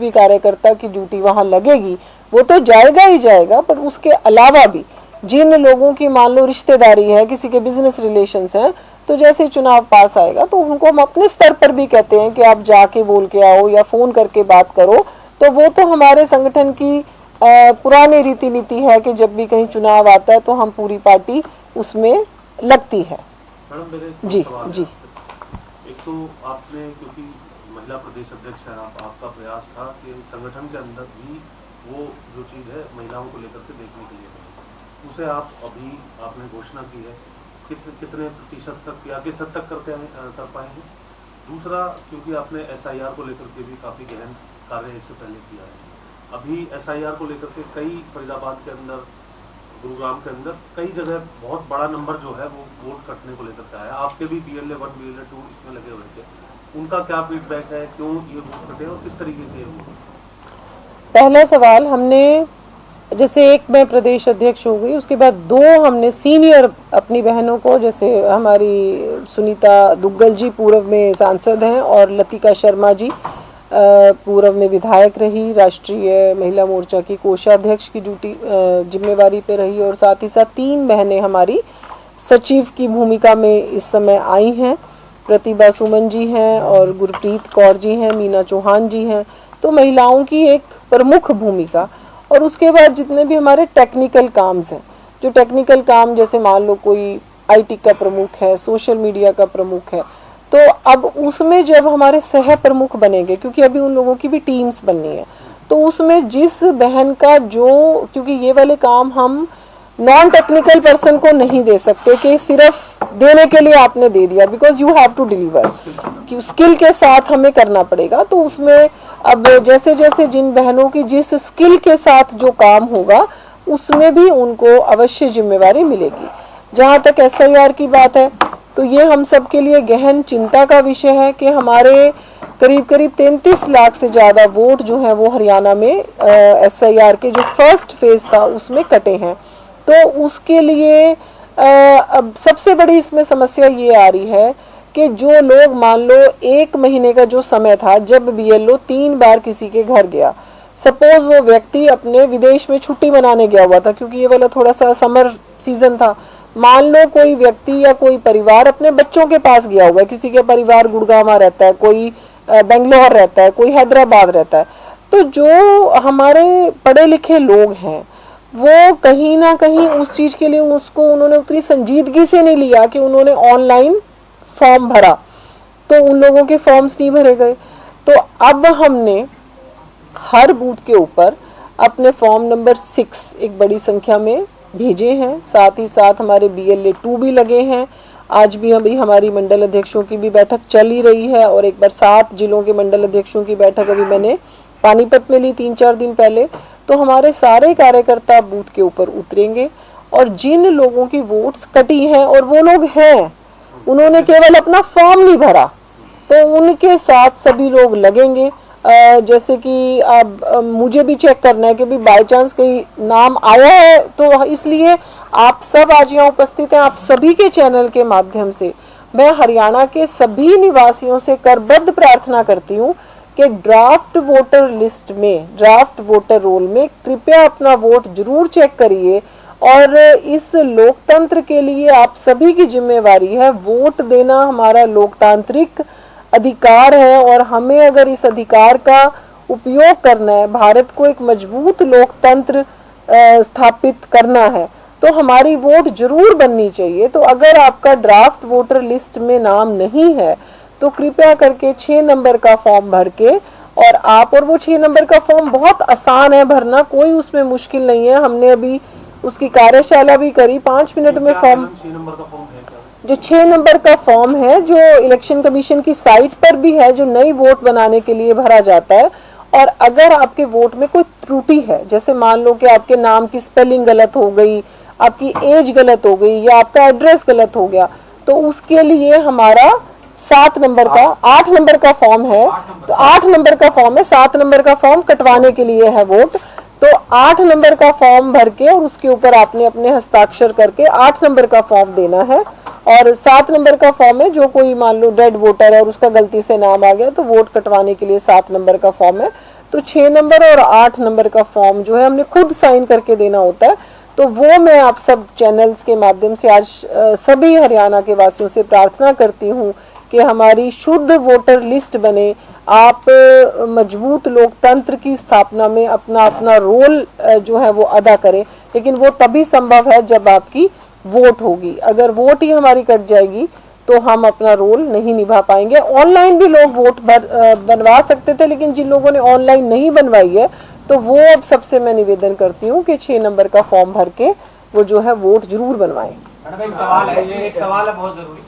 भी कार्यकर्ता की ड्यूटी वहां लगेगी वो तो जाएगा ही जाएगा, पर उसके अलावा भी जिन लोगों की मान लो रिश्तेदारी है, किसी के बिजनेस रिलेशंस हैं, तो जैसे चुनाव पास आएगा तो उनको हम अपने स्तर पर भी कहते हैं कि आप जाके बोल के आओ या फोन करके बात करो। तो वो तो हमारे संगठन की पुरानी रीति नीति है कि जब भी कहीं चुनाव आता है तो हम पूरी पार्टी उसमें लगती है। मैडम मेरे जी जी। एक तो आपने क्योंकि महिला प्रदेश अध्यक्ष है, आपका प्रयास था कि संगठन के अंदर भी वो जो चीज है महिलाओं को लेकर के देखने के लिए उसे आप अभी आपने घोषणा की है, कितने प्रतिशत तक या किस हद तक कर पाएंगे? दूसरा, क्योंकि आपने SIR को लेकर के भी काफी गहन कार्य इससे पहले किया है, अभी SIR को लेकर के कई फरीदाबाद के अंदर, गुरुग्राम के अंदर कई जगह बहुत बड़ा नंबर जो है वो वोट कटने को लेकर के आया। आपके भी BLA 1 BLA 2 इसमें लगे हुए थे, उनका क्या फीडबैक है, क्यों ये वोट कटे और किस तरीके से? पहला सवाल, हमने जैसे एक मैं प्रदेश अध्यक्ष हो गई, उसके बाद 2 हमने सीनियर अपनी बहनों को, जैसे हमारी सुनीता दुग्गल जी पूर्व में सांसद हैं और लतिका शर्मा जी पूर्व में विधायक रही, राष्ट्रीय महिला मोर्चा की कोषाध्यक्ष की ड्यूटी जिम्मेवारी पे रही, और साथ ही साथ 3 बहनें हमारी सचिव की भूमिका में इस समय आई हैं। प्रतिभा सुमन जी हैं और गुरप्रीत कौर जी हैं, मीना चौहान जी हैं। तो महिलाओं की एक प्रमुख भूमिका। और उसके बाद जितने भी हमारे टेक्निकल काम्स हैं, जो टेक्निकल काम जैसे मान लो कोई IT का प्रमुख है, सोशल मीडिया का प्रमुख है, तो अब उसमें जब हमारे सह प्रमुख बनेंगे, क्योंकि अभी उन लोगों की भी टीम्स बननी है, तो उसमें जिस बहन का जो, क्योंकि ये वाले काम हम नॉन टेक्निकल पर्सन को नहीं दे सकते कि सिर्फ देने के लिए आपने दे दिया, because you have to deliver, कि स्किल के साथ हमें करना पड़ेगा। तो उसमें अब जैसे जैसे जिन बहनों की जिस स्किल के साथ जो काम होगा उसमें भी उनको अवश्य जिम्मेवारी मिलेगी। जहाँ तक SIR की बात है, तो ये हम सब के लिए गहन चिंता का विषय है कि हमारे करीब करीब 33 लाख से ज़्यादा वोट जो हैं वो हरियाणा में SIR के जो फर्स्ट फेज था उसमें कटे हैं। तो उसके लिए अब सबसे बड़ी इसमें समस्या ये आ रही है कि जो लोग मान लो 1 महीने का जो समय था जब BLO 3 बार किसी के घर गया, सपोज वो व्यक्ति अपने विदेश में छुट्टी मनाने गया हुआ था, क्योंकि ये वाला थोड़ा सा समर सीजन था, मान लो कोई व्यक्ति या कोई परिवार अपने बच्चों के पास गया हुआ है, किसी का परिवार गुड़गांव रहता है, कोई बेंगलोर रहता है, कोई हैदराबाद रहता है, तो जो हमारे पढ़े लिखे लोग हैं वो कहीं ना कहीं उस चीज के लिए उसको उन्होंने उतनी संजीदगी से नहीं लिया कि उन्होंने ऑनलाइन फॉर्म भरा, तो उन लोगों के फॉर्म्स नहीं भरे गए। तो अब हमने हर बूथ के ऊपर अपने फॉर्म नंबर 6 एक बड़ी संख्या में भेजे हैं, साथ ही साथ हमारे BLA 2 भी लगे हैं। आज भी अभी हमारी मंडल अध्यक्षों की भी बैठक चल ही रही है, और एक बार 7 जिलों के मंडल अध्यक्षों की बैठक अभी मैंने पानीपत में ली 3-4 दिन पहले। तो हमारे सारे कार्यकर्ता बूथ के ऊपर उतरेंगे, और जिन लोगों की वोट्स कटी हैं और वो लोग हैं उन्होंने केवल अपना फॉर्म नहीं भरा, तो उनके साथ सभी लोग लगेंगे। जैसे कि अब मुझे भी चेक करना है कि भी बाय चांस कहीं नाम आया है, तो इसलिए आप सब आज यहाँ उपस्थित हैं, आप सभी के चैनल के माध्यम से मैं हरियाणा के सभी निवासियों से करबद्ध प्रार्थना करती हूँ कि ड्राफ्ट वोटर लिस्ट में, ड्राफ्ट वोटर रोल में कृपया अपना वोट जरूर चेक करिए। और इस लोकतंत्र के लिए आप सभी की जिम्मेवारी है, वोट देना हमारा लोकतांत्रिक अधिकार है, और हमें अगर इस अधिकार का उपयोग करना है, भारत को एक मजबूत लोकतंत्र स्थापित करना है, तो हमारी वोट जरूर बननी चाहिए। तो अगर आपका ड्राफ्ट वोटर लिस्ट में नाम नहीं है तो कृपया करके 6 नंबर का फॉर्म भर के, और आप, और वो 6 नंबर का फॉर्म बहुत आसान है भरना, कोई उसमें मुश्किल नहीं है। हमने अभी उसकी कार्यशाला भी करी, 5 मिनट में फॉर्म, जो 6 नंबर का फॉर्म है जो इलेक्शन कमीशन की साइट पर भी है, जो नई वोट बनाने के लिए भरा जाता है। और अगर आपके वोट में कोई त्रुटि है, जैसे मान लो कि आपके नाम की स्पेलिंग गलत हो गई, आपकी एज गलत हो गई, या आपका एड्रेस गलत हो गया, तो उसके लिए हमारा 7 नंबर का 8 नंबर का फॉर्म है, तो 8 नंबर का फॉर्म है, 7 नंबर का फॉर्म कटवाने के लिए है वोट। तो 8 नंबर का फॉर्म भर के और उसके ऊपर आपने अपने हस्ताक्षर करके 8 नंबर का फॉर्म देना है। और 7 नंबर का फॉर्म है, जो कोई मान लो डेड वोटर है और उसका गलती से नाम आ गया, तो वोट कटवाने के लिए 7 नंबर का फॉर्म है। तो 6 नंबर और 8 नंबर का फॉर्म जो है हमने खुद साइन करके देना होता है। तो वो मैं आप सब चैनल्स के माध्यम से आज सभी हरियाणा के वासियों से प्रार्थना करती हूँ कि हमारी शुद्ध वोटर लिस्ट बने। आप मजबूत लोकतंत्र की स्थापना में अपना अपना रोल जो है वो अदा करें, लेकिन वो तभी संभव है जब आपकी वोट होगी। अगर वोट ही हमारी कट जाएगी तो हम अपना रोल नहीं निभा पाएंगे। ऑनलाइन भी लोग वोट बनवा सकते थे, लेकिन जिन लोगों ने ऑनलाइन नहीं बनवाई है तो वो अब सबसे मैं निवेदन करती हूँ कि 6 नंबर का फॉर्म भर के वो जो है वोट जरूर बनवाएं। मैडम एक सवाल है, ये एक सवाल है बहुत जरूरी।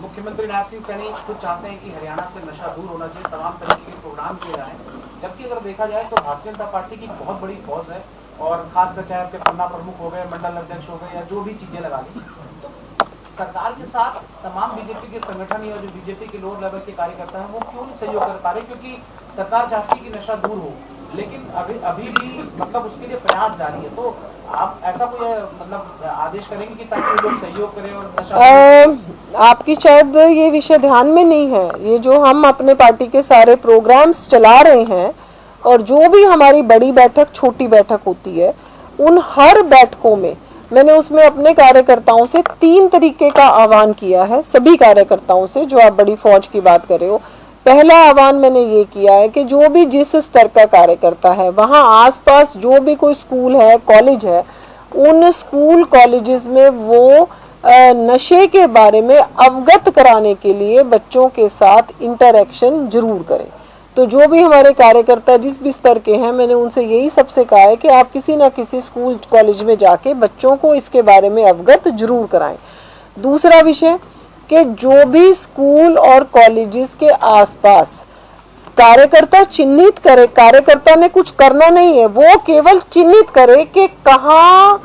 मुख्यमंत्री नायब सिंह सैनी खुद चाहते हैं कि हरियाणा से नशा दूर होना चाहिए, तमाम तरीके के प्रोग्राम किए जाए, जबकि अगर देखा जाए तो भारतीय जनता पार्टी की बहुत बड़ी फौज है, और खासकर चाहे आपके पन्ना प्रमुख हो गए, मंडल अध्यक्ष हो गए, या जो भी चीजें लगा ली, तो सरकार के साथ तमाम बीजेपी के संगठन या जो बीजेपी के लोअर लेवल के कार्यकर्ता हैं वो क्यों नहीं सहयोग कर पा रहे? क्योंकि सरकार चाहती है कि नशा दूर हो, लेकिन अभी भी मतलब उसके लिए प्रयास जारी है। तो आप ऐसा कोई मतलब आदेश करेंगे कि ताकि लोग सहयोग करें और नशा आपकी शायद ये विषय ध्यान में नहीं है। ये जो हम अपने पार्टी के सारे प्रोग्राम्स चला रहे हैं और जो भी हमारी बड़ी बैठक छोटी बैठक होती है, उन हर बैठकों में मैंने उसमें अपने कार्यकर्ताओं से 3 तरीके का आह्वान किया है। सभी कार्यकर्ताओं से, जो आप बड़ी फौज की बात कर रहे हो, पहला आह्वान मैंने ये किया है कि जो भी जिस स्तर का कार्यकर्ता है, वहाँ आसपास जो भी कोई स्कूल है, कॉलेज है, उन स्कूल कॉलेजेस में वो नशे के बारे में अवगत कराने के लिए बच्चों के साथ इंटरेक्शन जरूर करें। तो जो भी हमारे कार्यकर्ता जिस भी स्तर के हैं, मैंने उनसे यही सबसे कहा है कि आप किसी ना किसी स्कूल कॉलेज में जाके बच्चों को इसके बारे में अवगत जरूर कराएं। दूसरा विषय कि जो भी स्कूल और कॉलेजेस के आसपास कार्यकर्ता चिन्हित करे, कार्यकर्ता ने कुछ करना नहीं है, वो केवल चिन्हित करे कि कहाँ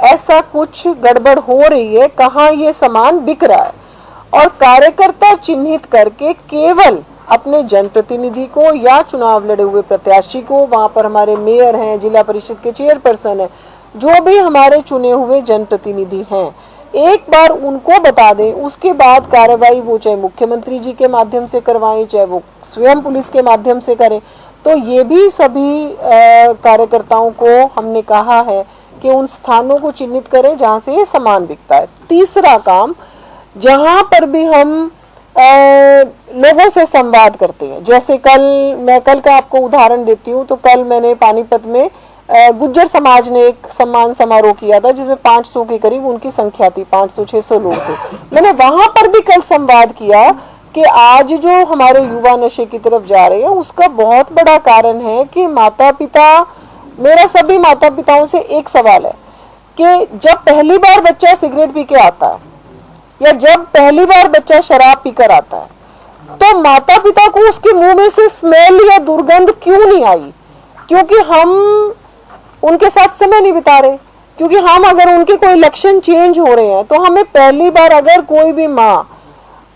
ऐसा कुछ गड़बड़ हो रही है, कहाँ ये सामान बिक रहा है, और कार्यकर्ता चिन्हित करके केवल अपने जनप्रतिनिधि को या चुनाव लड़े हुए प्रत्याशी को, वहां पर हमारे मेयर हैं, जिला परिषद के चेयरपर्सन हैं, जो भी हमारे चुने हुए जनप्रतिनिधि हैं, एक बार उनको बता दें। उसके बाद कार्रवाई वो चाहे मुख्यमंत्री जी के माध्यम से करवाएं, चाहे वो स्वयं पुलिस के माध्यम से करें। तो ये भी सभी कार्यकर्ताओं को हमने कहा है कि उन स्थानों को चिन्हित करें जहां से ये सामान बिकता है। तीसरा काम, जहां पर भी हम लोगों से संवाद करते हैं, जैसे कल का आपको उदाहरण देती हूँ, तो कल मैंने पानीपत में गुज्जर समाज ने एक सम्मान समारोह किया था जिसमें 500 के करीब उनकी संख्या थी, 500-600 लोग थे। मैंने वहां पर भी कल संवाद किया कि आज जो हमारे युवा नशे की तरफ जा रहे हैं उसका बहुत बड़ा कारण है कि माता पिता, मेरा सभी माता पिताओं से एक सवाल है कि जब पहली बार बच्चा सिगरेट पी के आता है या जब पहली बार बच्चा शराब पीकर आता है, तो माता पिता को उसके मुंह में से स्मेल या दुर्गंध क्यों नहीं आई? क्योंकि हम उनके साथ समय नहीं बिता रहे। क्योंकि हम अगर उनके कोई लक्षण चेंज हो रहे हैं तो हमें पहली बार, अगर कोई भी माँ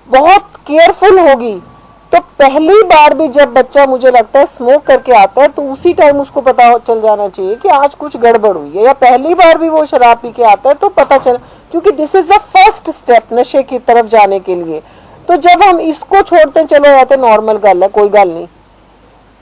बहुत केयरफुल होगी तो पहली बार भी जब बच्चा, मुझे लगता है, स्मोक करके आता है तो उसी टाइम उसको पता चल जाना चाहिए कि आज कुछ गड़बड़ हुई है। या पहली बार भी वो शराब पी के आता है तो पता चल, क्योंकि this is the first step नशे की तरफ जाने के लिए। तो जब हम इसको छोड़ते हैं, चलो या तो नॉर्मल गल है, कोई गल नहीं,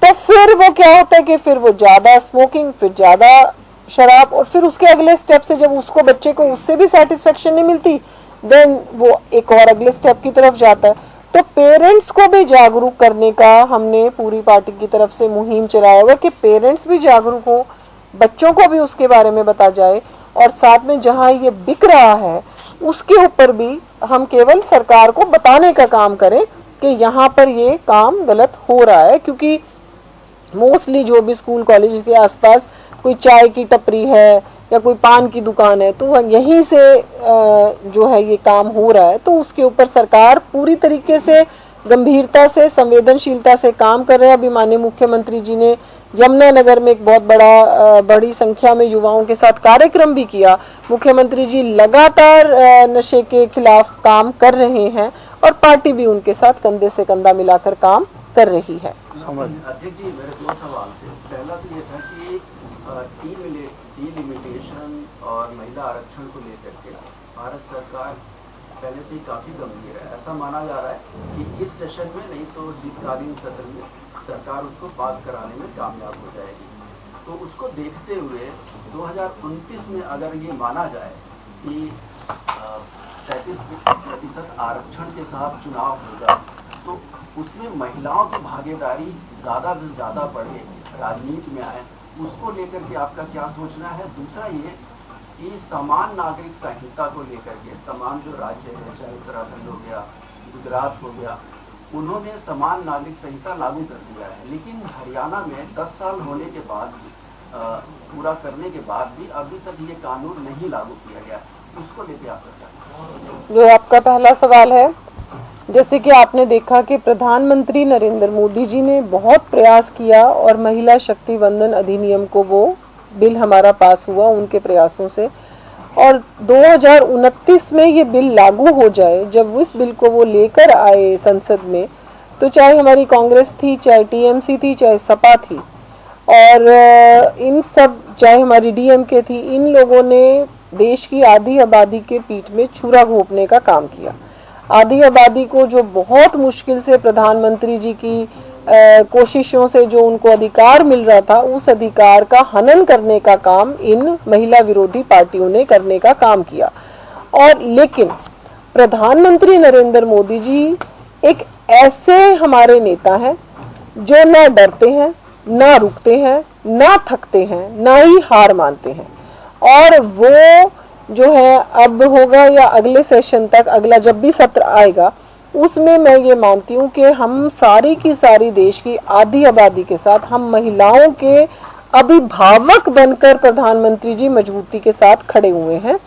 तो फिर वो क्या होता है कि फिर वो ज्यादा स्मोकिंग, फिर ज्यादा शराब, और फिर उसके अगले स्टेप से जब उसको, बच्चे को उससे भी सेटिस्फेक्शन नहीं मिलती, देन वो एक और अगले स्टेप की तरफ जाता है। तो पेरेंट्स को भी जागरूक करने का हमने पूरी पार्टी की तरफ से मुहिम चलाया हुआ कि पेरेंट्स भी जागरूक हो, बच्चों को भी उसके बारे में बता जाए, और साथ में जहां ये बिक रहा है उसके ऊपर भी हम केवल सरकार को बताने का काम करें कि यहाँ पर ये काम गलत हो रहा है। क्योंकि मोस्टली जो भी स्कूल कॉलेज के आसपास कोई चाय की टपरी है या कोई पान की दुकान है, तो यहीं से जो है ये काम हो रहा है। तो उसके ऊपर सरकार पूरी तरीके से गंभीरता से, संवेदनशीलता से काम कर रहे हैं। अभी माननीय मुख्यमंत्री जी ने यमुनानगर में एक बहुत बड़ी संख्या में युवाओं के साथ कार्यक्रम भी किया। मुख्यमंत्री जी लगातार नशे के खिलाफ काम कर रहे हैं और पार्टी भी उनके साथ कंधे से कंधा मिलाकर काम कर रही है। अध्यक्ष जी, मेरे 2 सवाल थे। पहला तो ये था कि डिलिमिटेशन और महिला आरक्षण को लेकर के भारत सरकार पहले से ही काफी गंभीर है। ऐसा माना जा रहा है कि इस सेशन में नहीं तो शीतकालीन सत्र में सरकार उसको पास कराने में कामयाब हो जाएगी। तो उसको देखते हुए 2029 में अगर ये माना जाए कि 33% आरक्षण के साथ चुनाव होगा, तो उसमें महिलाओं की भागीदारी ज़्यादा से ज़्यादा बढ़े, राजनीति में आए, उसको लेकर के आपका क्या सोचना है? दूसरा ये कि समान नागरिक संहिता को लेकर के तमाम जो राज्य हैं, चाहे उत्तराखंड हो गया, गुजरात हो गया, उन्होंने समान नागरिक संहिता लागू कर दिया है, लेकिन हरियाणा में 10 साल होने के बाद पूरा करने के बाद भी अभी तक ये कानून नहीं लागू किया गया। उसको लेके आपका क्या? जो आपका पहला सवाल है, जैसे कि आपने देखा कि प्रधानमंत्री नरेंद्र मोदी जी ने बहुत प्रयास किया और महिला शक्ति वंदन अधिनियम को, वो बिल हमारा पास हुआ उनके प्रयासों से, और 2029 में ये बिल लागू हो जाए। जब उस बिल को वो लेकर आए संसद में, तो चाहे हमारी कांग्रेस थी, चाहे टीएमसी थी, चाहे सपा थी, और इन सब, चाहे हमारी डीएमके थी, इन लोगों ने देश की आधी आबादी के पीठ में छुरा घोंपने का काम किया। आधी आबादी को जो बहुत मुश्किल से प्रधानमंत्री जी की कोशिशों से जो उनको अधिकार मिल रहा था, उस अधिकार का हनन करने का काम इन महिला विरोधी पार्टियों ने करने का काम किया। और लेकिन प्रधानमंत्री नरेंद्र मोदी जी एक ऐसे हमारे नेता हैं जो ना डरते हैं, ना रुकते हैं, ना थकते हैं, ना ही हार मानते हैं। और वो जो है, अब होगा या अगले सेशन तक, अगला जब भी सत्र आएगा, उसमें मैं ये मानती हूँ कि हम सारी की सारी देश की आधी आबादी के साथ, हम महिलाओं के अभिभावक बनकर प्रधानमंत्री जी मजबूती के साथ खड़े हुए हैं,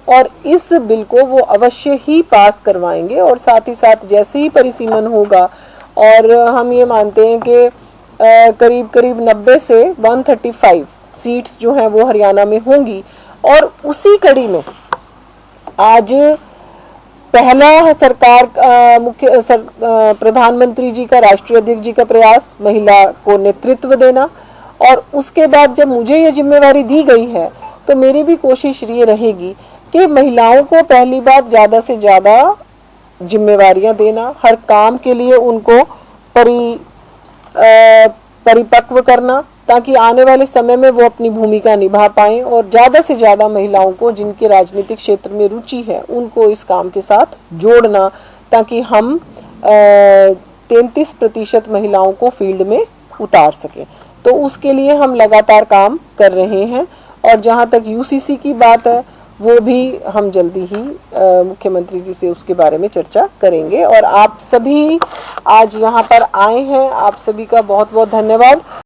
और इस बिल को वो अवश्य ही पास करवाएंगे। और साथ ही साथ जैसे ही परिसीमन होगा, और हम ये मानते हैं कि करीब करीब 90 से 135 सीट्स जो हैं वो हरियाणा में होंगी, और उसी कड़ी में आज पहला सरकार प्रधानमंत्री जी का, राष्ट्रीय अध्यक्ष जी का प्रयास महिला को नेतृत्व देना, और उसके बाद जब मुझे ये जिम्मेवारी दी गई है, तो मेरी भी कोशिश ये रहेगी कि महिलाओं को पहली बात ज़्यादा से ज़्यादा जिम्मेवारियां देना, हर काम के लिए उनको परिपक्व करना, ताकि आने वाले समय में वो अपनी भूमिका निभा पाएं, और ज़्यादा से ज़्यादा महिलाओं को जिनके राजनीतिक क्षेत्र में रुचि है उनको इस काम के साथ जोड़ना, ताकि हम 33% महिलाओं को फील्ड में उतार सकें। तो उसके लिए हम लगातार काम कर रहे हैं, और जहां तक यूसीसी की बात है, वो भी हम जल्दी ही मुख्यमंत्री जी से उसके बारे में चर्चा करेंगे। और आप सभी आज यहाँ पर आए हैं, आप सभी का बहुत बहुत धन्यवाद।